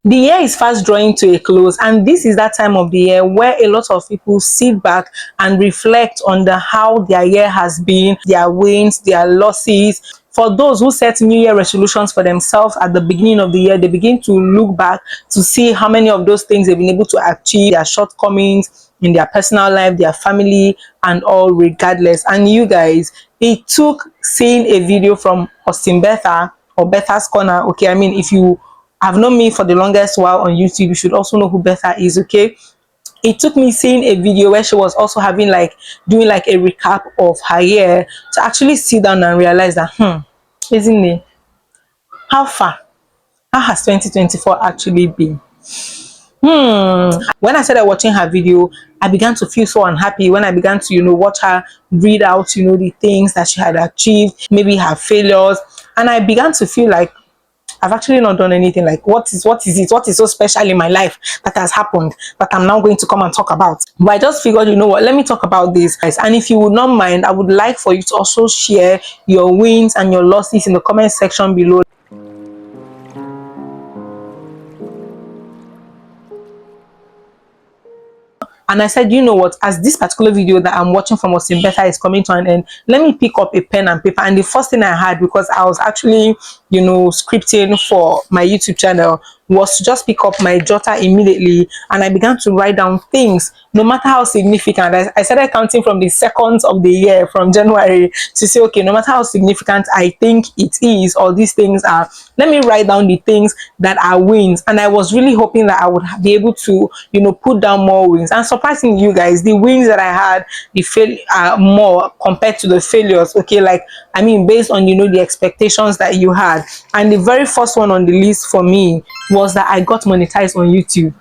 The year is fast drawing to a close, and this is that time of the year where a lot of people sit back and reflect on how their year has been, their wins, their losses. For those who set New Year resolutions for themselves at the beginning of the year, they begin to look back to see how many of those things they've been able to achieve, their shortcomings in their personal life, their family, and all regardless. And you guys, it took seeing a video from Austin Betha or Betha's Corner. Okay, I mean, if you have known me for the longest while on YouTube, you should also know who Betha is. Okay, it took me seeing a video where she was also having doing like a recap of her year to actually sit down and realize that isn't it, how far, how has 2024 actually been? When I started watching her video, I began to feel so unhappy when I began to watch her read out the things that she had achieved, maybe her failures, and I began to feel like I've actually not done anything. Like, what is so special in my life that has happened that I'm now going to come and talk about? But I just figured, you know what, let me talk about this, guys. And if you would not mind, I would like for you to also share your wins and your losses in the comment section below. And I said, you know what, as this particular video that I'm watching from Austin Betha is coming to an end, let me pick up a pen and paper. And the first thing I had, because I was actually, scripting for my YouTube channel, was to just pick up my jotter immediately, and I began to write down things, no matter how significant. I started counting from the seconds of the year, from January, to say, okay, no matter how significant I think it is, or these things are, let me write down the things that are wins. And I was really hoping that I would be able to, put down more wins. And surprisingly, you guys, the wins that I had, the fail are more compared to the failures. Okay, like, I mean, based on the expectations that you had. And the very first one on the list for me was that I got monetized on YouTube.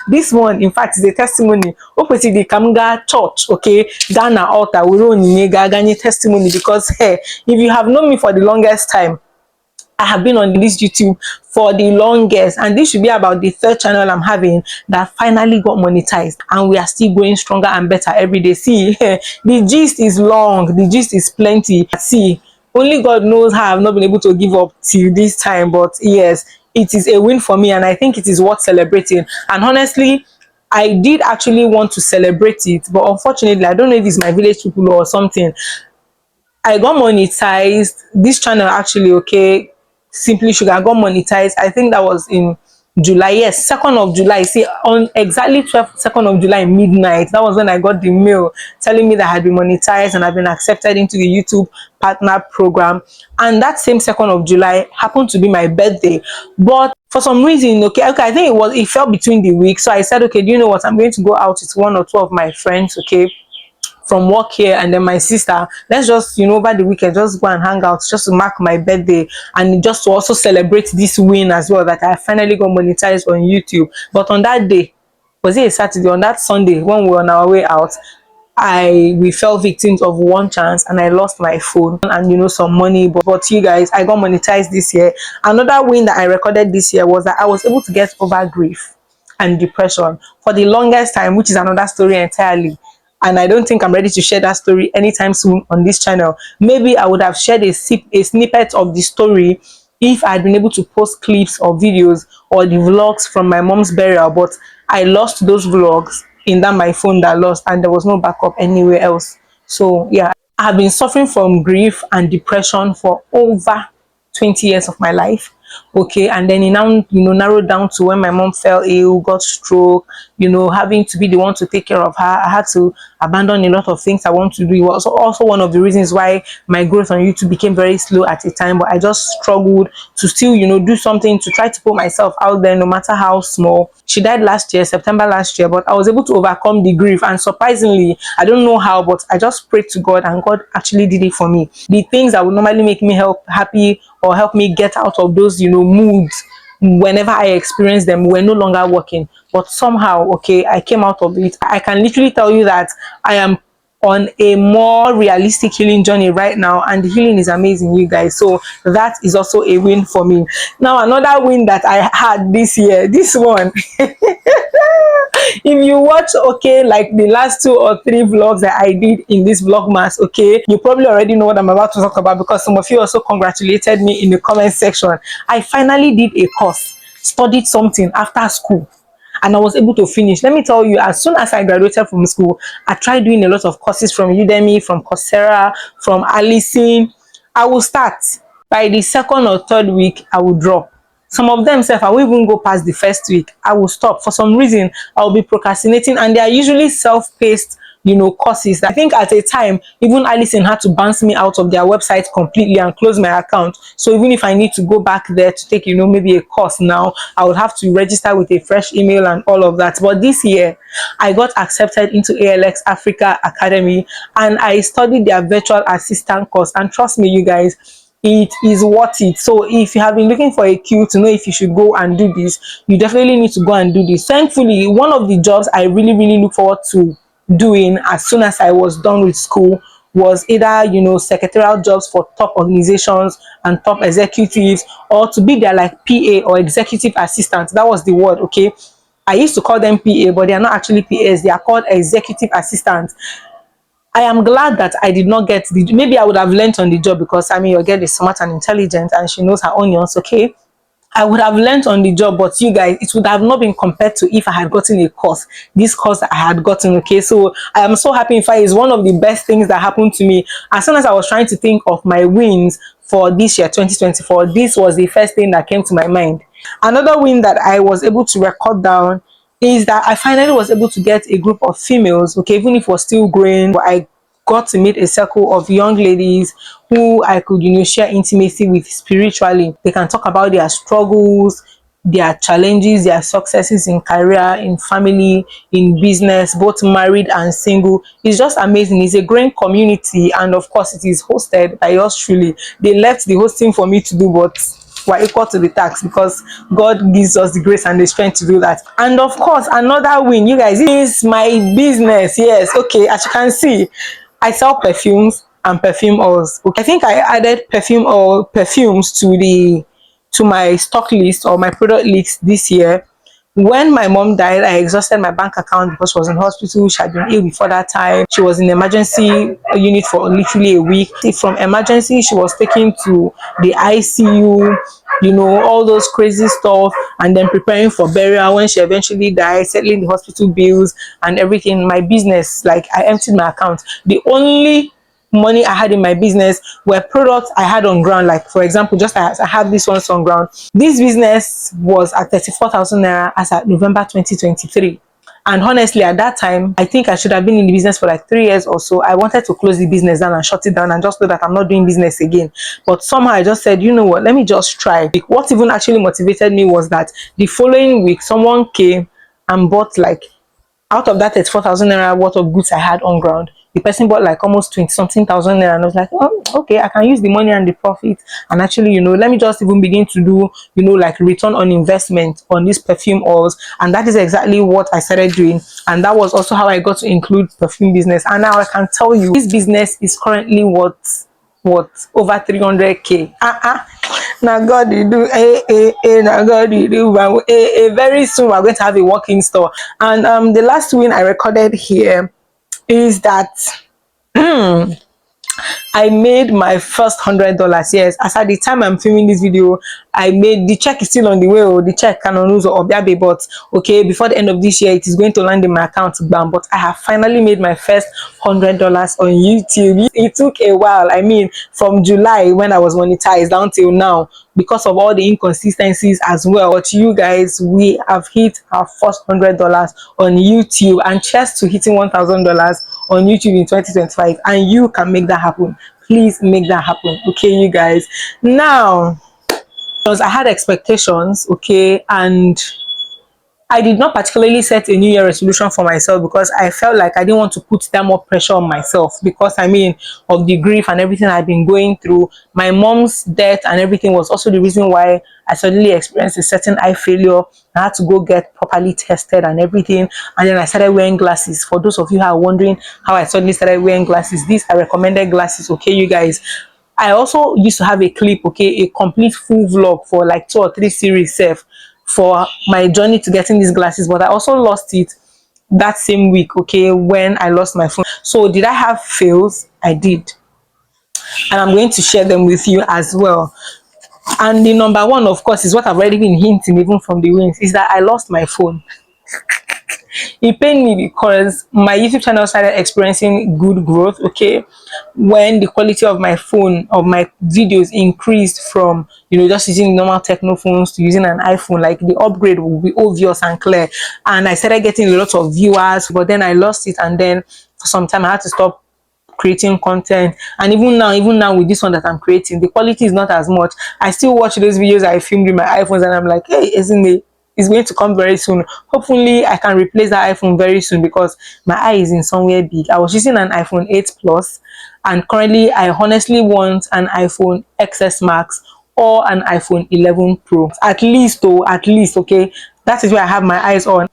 This one, in fact, is a testimony. Opposite the Kamga Church, okay, Ghana altar, we don't testimony, because hey, if you have known me for the longest time, I have been on this YouTube for the longest, and this should be about the third channel I'm having that finally got monetized, and we are still going stronger and better every day. See, the gist is long, the gist is plenty. See, only God knows how I've not been able to give up till this time, but yes, it is a win for me, and I think it is worth celebrating. And honestly, I did actually want to celebrate it, but unfortunately, I don't know if it's my village people or something, I got monetized. This channel actually, okay, Simply Shuga, got monetized. I think that was in July. Yes, 2nd of July. See, on exactly 2nd of July midnight, that was when I got the mail telling me that I had been monetized and I've been accepted into the YouTube partner program. And that same 2nd of July happened to be my birthday. But for some reason, okay, I think it fell between the weeks. So I said, okay, do you know what? I'm going to go out with one or two of my friends, okay, from work here, and then my sister, let's just over the weekend just go and hang out, just to mark my birthday, and just to also celebrate this win as well, that I finally got monetized on YouTube. But on that day, was it a Saturday? On that Sunday, when we were on our way out, we fell victims of one chance, and I lost my phone and some money. But you guys, I got monetized this year. Another win that I recorded this year was that I was able to get over grief and depression for the longest time, which is another story entirely. And I don't think I'm ready to share that story anytime soon on this channel. Maybe I would have shared a snippet of the story if I had been able to post clips or videos or the vlogs from my mom's burial, but I lost those vlogs in that my phone that lost, and there was no backup anywhere else. So yeah, I have been suffering from grief and depression for over 20 years of my life. Okay, and then it now narrowed down to when my mom fell ill, got stroke, having to be the one to take care of her. I had to abandon a lot of things I want to do. It was also one of the reasons why my growth on YouTube became very slow at a time, but I just struggled to still do something to try to put myself out there, no matter how small. She died last year, September last year, but I was able to overcome the grief, and surprisingly, I don't know how, but I just prayed to God, and God actually did it for me. The things that would normally make me happy or help me get out of those moods whenever I experience them were no longer working. But somehow, okay, I came out of it. I can literally tell you that I am on a more realistic healing journey right now, and the healing is amazing, you guys. So that is also a win for me. Now, another win that I had this year, this one, if you watch, okay, like the last 2 or 3 vlogs that I did in this vlogmas, okay, you probably already know what I'm about to talk about, because some of you also congratulated me in the comment section. I finally did a course studied something after school and I was able to finish. Let me tell you, as soon as I graduated from school, I tried doing a lot of courses from Udemy, from Coursera, from Allison. I will start. By the second or third week, I will drop. Some of them self, I won't even go past the first week. I will stop. For some reason, I'll be procrastinating, and they are usually self-paced, courses. I think at a time, even Allison had to bounce me out of their website completely and close my account. So even if I need to go back there to take, maybe a course now, I would have to register with a fresh email and all of that. But this year, I got accepted into ALX Africa Academy and I studied their virtual assistant course. And trust me, you guys, it is worth it. So if you have been looking for a cue to know if you should go and do this, you definitely need to go and do this. Thankfully, one of the jobs I really, really look forward to doing as soon as I was done with school was either, secretarial jobs for top organizations and top executives, or to be their like PA or executive assistant. That was the word, okay? I used to call them PA, but they are not actually PAs. They are called executive assistants. I am glad that I did not get the, maybe I would have learned on the job, because I mean, your girl is smart and intelligent and she knows her onions, okay? I would have learned on the job, but you guys, it would have not been compared to if I had gotten a course, this course I had gotten, okay? So I am so happy. In fact, it's one of the best things that happened to me. As soon as I was trying to think of my wins for this year, 2024, this was the first thing that came to my mind. Another win that I was able to record down is that I finally was able to get a group of females, okay, even if we're still growing, but I got to meet a circle of young ladies who I could, share intimacy with spiritually. They can talk about their struggles, their challenges, their successes in career, in family, in business, both married and single. It's just amazing. It's a growing community, and of course, it is hosted by yours truly. They left the hosting for me to do, but we're equal to the tax because God gives us the grace and the strength to do that. And of course, another win, you guys, is my business. Yes, okay, as you can see, I sell perfumes and perfume oils. Okay, I think I added perfumes to my stock list or my product list this year. When my mom died, I exhausted my bank account because she was in hospital. She had been ill before that time. She was in emergency unit for literally a week. From emergency, she was taken to the ICU, all those crazy stuff, and then preparing for burial. When she eventually died, settling the hospital bills and everything, my business, like, I emptied my account. The only money I had in my business were products I had on ground. Like, for example, just as I have this one on ground, this business was at 34,000 naira as at November 2023. And honestly, at that time, I think I should have been in the business for like 3 years or so. I wanted to close the business down and shut it down and just know that I'm not doing business again. But somehow I just said, you know what, let me just try. What even actually motivated me was that the following week, someone came and bought, like, out of that 34,000 naira worth of goods I had on ground, the person bought like almost 20 something thousand naira, and I was like, oh, okay, I can use the money and the profit and actually, let me just even begin to do, like, return on investment on these perfume oils. And that is exactly what I started doing, and that was also how I got to include perfume business. And now I can tell you, this business is currently what over 300k. Now God you do, now God you do. Very soon we're going to have a walk-in store. And the last win I recorded here is that I made my first $100. Yes, as at the time I'm filming this video, I made, the check is still on the way, or the check can lose or be, but okay, before the end of this year, it is going to land in my account. Bam! But I have finally made my first $100 on YouTube. It took a while. I mean, from July when I was monetized down till now, because of all the inconsistencies as well. But you guys, we have hit our first $100 on YouTube, and cheers to hitting $1,000 on YouTube in 2025. And you can make that happen. Please make that happen, okay, you guys. Now, because I had expectations, okay, and I did not particularly set a New Year resolution for myself, because I felt like I didn't want to put that more pressure on myself, because I mean, of the grief and everything I've been going through. My mom's death and everything was also the reason why I suddenly experienced a certain eye failure. I had to go get properly tested and everything, and then I started wearing glasses. For those of you who are wondering how I suddenly started wearing glasses, these are recommended glasses, okay, you guys. I also used to have a clip, okay, a complete full vlog for like 2 or 3 series for my journey to getting these glasses, but I also lost it that same week, okay, when I lost my phone. So did I have fails? I did, and I'm going to share them with you as well. And the number one, of course, is what I've already been hinting even from the wings, is that I lost my phone. It pained me because my YouTube channel started experiencing good growth, okay, when the quality of my phone, of my videos increased from, just using normal techno phones to using an iPhone. Like, the upgrade will be obvious and clear. And I started getting a lot of viewers, but then I lost it, and then for some time I had to stop creating content. And even now with this one that I'm creating, the quality is not as much. I still watch those videos I filmed with my iPhones, and I'm like, hey, isn't it, it's going to come very soon. Hopefully I can replace that iPhone very soon, because my eye is in somewhere big. I was using an iPhone 8 plus, and currently I honestly want an iPhone XS Max or an iPhone 11 Pro, at least. Though, at least, okay, that is where I have my eyes on.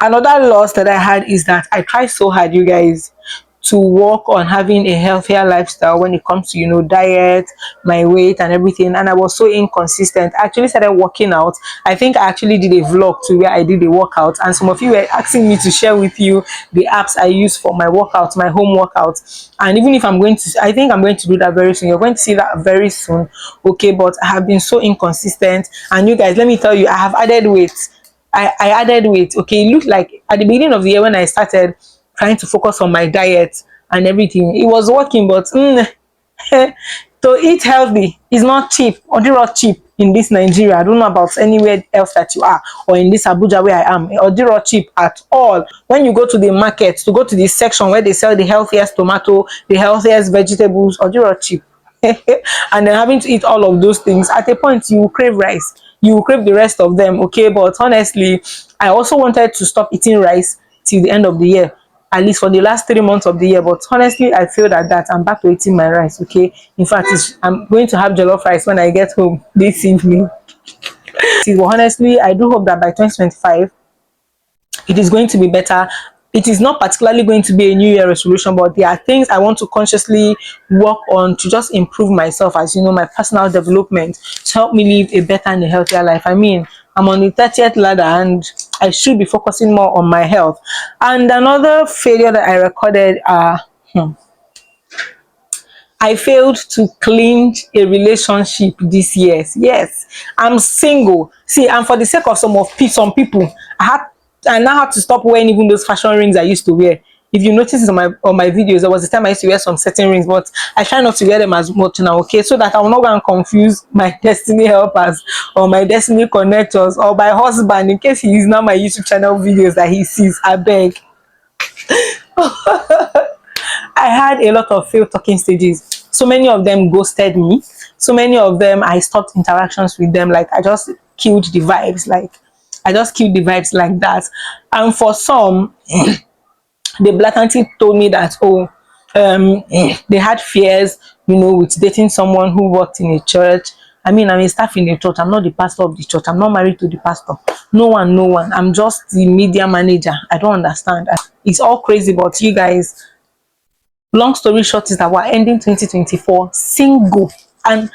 Another loss that I had is that I tried so hard, you guys, to work on having a healthier lifestyle when it comes to, diet, my weight and everything, and I was so inconsistent. I actually started working out. I think I actually did a vlog to where I did a workout, and some of you were asking me to share with you the apps I use for my workout, my home workout. And even if I think I'm going to do that very soon. You're going to see that very soon, okay? But I have been so inconsistent, and you guys, let me tell you, I have added weight. I added weight. Okay, it looked like at the beginning of the year when I started trying to focus on my diet and everything, it was working, but to eat healthy is not cheap, or not cheap in this Nigeria. I don't know about anywhere else that you are, or in this Abuja where I am, or not cheap at all. When you go to the market, to go to the section where they sell the healthiest tomato, the healthiest vegetables, or not cheap. And then having to eat all of those things, at a point you will crave rice, you will crave the rest of them, okay? But honestly, I also wanted to stop eating rice till the end of the year, at least for the last 3 months of the year. But honestly, I failed at that. I'm back to eating my rice, okay? In fact, I'm going to have jollof rice when I get home this evening. But honestly, I do hope that by 2025 it is going to be better. It is not particularly going to be a new year resolution, but there are things I want to consciously work on to just improve myself, as my personal development, to help me live a better and a healthier life. I mean, I'm on the 30th ladder, and I should be focusing more on my health. And another failure that I recorded, I failed to clinch a relationship this year. Yes, I'm single. See, and for the sake of some people, I now have to stop wearing even those fashion rings I used to wear. If you notice on my videos, there was a time I used to wear some certain rings, but I try not to wear them as much now, okay? So that I will not go and confuse my destiny helpers or my destiny connectors or my husband, in case he is now my YouTube channel videos that he sees. I beg. I had a lot of failed talking stages. So many of them ghosted me. So many of them, I stopped interactions with them. Like, I just killed the vibes. Like that. And for some, they blatantly told me that, oh, they had fears, with dating someone who worked in a church. I mean, I'm a staff in a church. I'm not the pastor of the church. I'm not married to the pastor. No one. I'm just the media manager. I don't understand. It's all crazy, but you guys, long story short is that we're ending 2024 single, and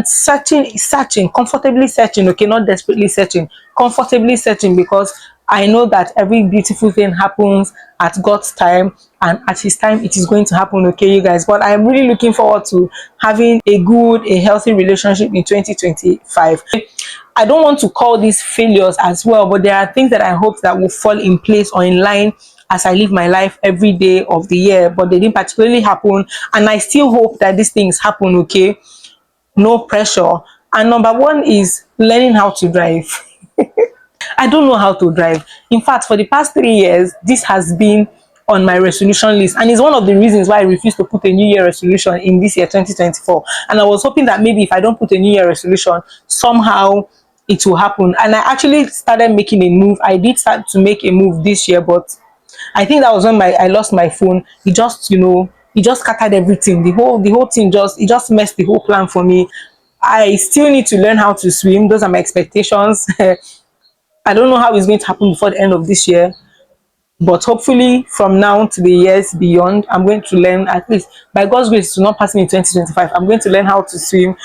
searching, comfortably searching, okay, not desperately searching, comfortably searching, because I know that every beautiful thing happens at God's time, and at his time it is going to happen, okay, you guys. But I'm really looking forward to having a healthy relationship in 2025. I don't want to call these failures as well, but there are things that I hope that will fall in place or in line as I live my life every day of the year, but they didn't particularly happen, and I still hope that these things happen, okay? No pressure. And number one is learning how to drive. I don't know how to drive. In fact, for the past 3 years, this has been on my resolution list, and it's one of the reasons why I refuse to put a new year resolution in this year 2024. And I was hoping that maybe if I don't put a new year resolution, somehow it will happen. And I actually started making a move. I did start to make a move this year, but I think that was when I lost my phone. It just scattered everything. The whole thing just messed the whole plan for me. I still need to learn how to swim. Those are my expectations. I don't know how it's going to happen before the end of this year, but hopefully from now to the years beyond, I'm going to learn, at least by God's grace, to not pass me in 2025. I'm going to learn how to swim.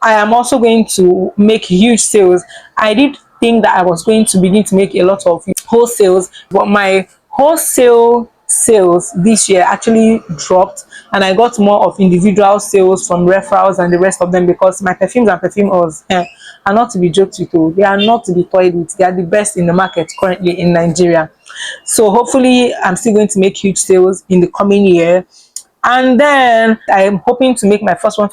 I am also going to make huge sales. I did think that I was going to begin to make a lot of wholesales, but my wholesale sales this year actually dropped, and I got more of individual sales from referrals and the rest of them, because my perfumes and perfume oils are not to be joked with. Oh. They are not to be toyed with. They are the best in the market currently in Nigeria. So hopefully I'm still going to make huge sales in the coming year. And then I'm hoping to make my first $1,000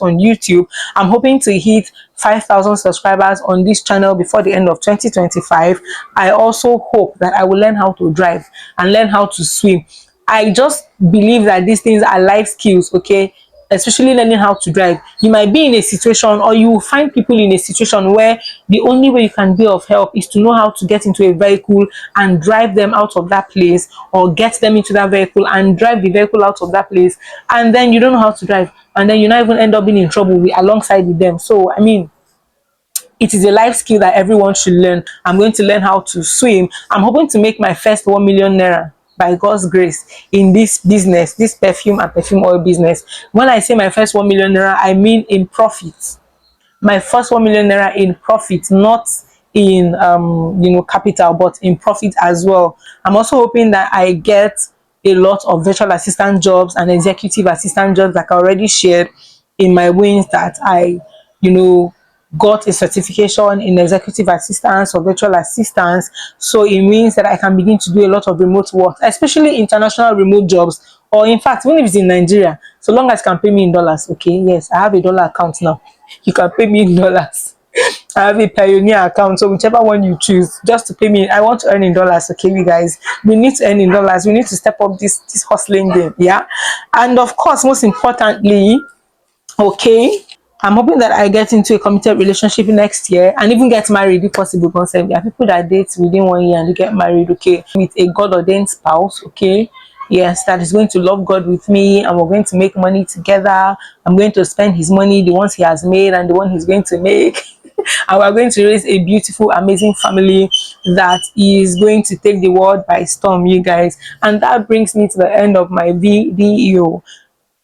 on YouTube. I'm hoping to hit 5,000 subscribers on this channel before the end of 2025. I also hope that I will learn how to drive and learn how to swim. I just believe that these things are life skills, okay? Especially learning how to drive. You might be in a situation, or you will find people in a situation where the only way you can be of help is to know how to get into a vehicle and drive them out of that place, or get them into that vehicle and drive the vehicle out of that place, and then you don't know how to drive, and then you not even end up being in trouble alongside with them. So I mean, it is a life skill that everyone should learn. I'm going to learn how to swim. I'm hoping to make my first 1 million naira by God's grace in this business, this perfume and perfume oil business. When I say my first 1 million naira, I mean in profit. My first 1 million naira in profit, not in capital, but in profit as well. I'm also hoping that I get a lot of virtual assistant jobs and executive assistant jobs, like I already shared in my wins, that I you know got a certification in executive assistance or virtual assistance. So it means that I can begin to do a lot of remote work, especially international remote jobs, or in fact, even if it's in Nigeria, so long as you can pay me in dollars. Okay, yes, I have a dollar account now. You can pay me in dollars. I have a Pioneer account, so whichever one you choose, just to pay me. I want to earn in dollars. Okay, you guys, we need to earn in dollars. We need to step up this hustling game. Yeah, and of course, most importantly, okay, I'm hoping that I get into a committed relationship next year and even get married if possible. Because there are people that date within 1 year and they get married, okay, with a God ordained spouse, okay. Yes, that is going to love God with me, and we're going to make money together. I'm going to spend his money, the ones he has made and the one he's going to make. And we're going to raise a beautiful, amazing family that is going to take the world by storm, you guys. And that brings me to the end of my video.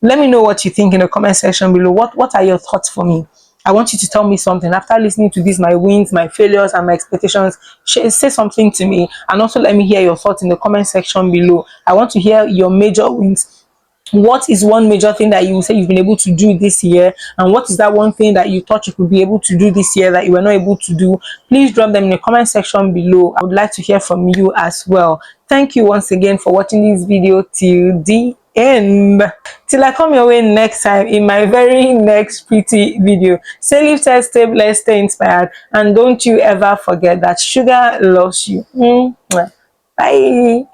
Let me know what you think in the comment section below. What are your thoughts for me? I want you to tell me something after listening to this, my wins, my failures, and my expectations. Say something to me, and also let me hear your thoughts in the comment section below. I want to hear your major wins. What is one major thing that you say you've been able to do this year, and what is that one thing that you thought you could be able to do this year that you were not able to do? Please drop them in the comment section below. I would like to hear from you as well. Thank you once again for watching this video till the end. Till I come your way next time in my very next pretty video. Stay lifted, stay blessed, stay inspired, and don't you ever forget that Shuga loves you. Bye.